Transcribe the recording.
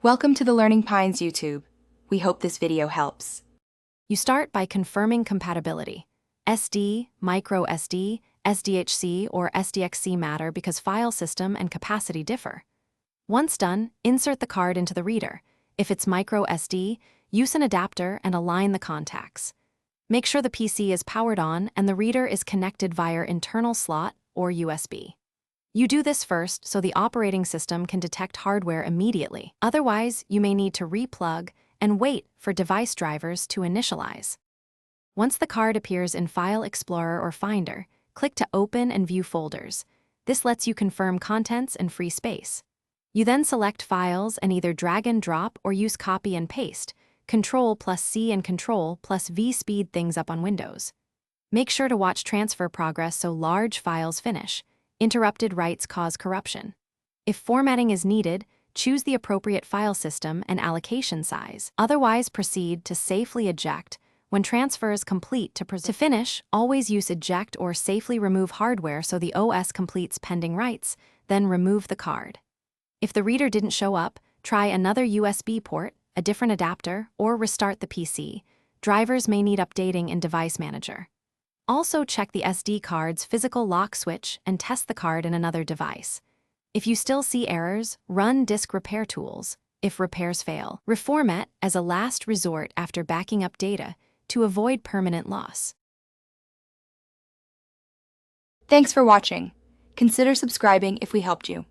Welcome to the Learning Pines YouTube. We hope this video helps. You start by confirming compatibility. SD, micro SD, SDHC, or SDXC matter because file system and capacity differ. Once done, insert the card into the reader. If it's micro SD, use an adapter and align the contacts. Make sure the PC is powered on and the reader is connected via internal slot or USB. You do this first so the operating system can detect hardware immediately. Otherwise, you may need to replug and wait for device drivers to initialize. Once the card appears in File Explorer or Finder, click to Open and View Folders. This lets you confirm contents and free space. You then select files and either drag and drop or use copy and paste. Ctrl+C and Ctrl+V speed things up on Windows. Make sure to watch transfer progress so large files finish. Interrupted writes cause corruption. If formatting is needed, choose the appropriate file system and allocation size. Otherwise, proceed to safely eject. When transfer is complete, to finish, always use eject or safely remove hardware so the OS completes pending writes, then remove the card. If the reader didn't show up, try another USB port, a different adapter, or restart the PC. Drivers may need updating in Device Manager. Also check the SD card's physical lock switch and test the card in another device. If you still see errors, run Disk Repair Tools. If repairs fail, reformat as a last resort after backing up data to avoid permanent loss. Thanks for watching. Consider subscribing if we helped you.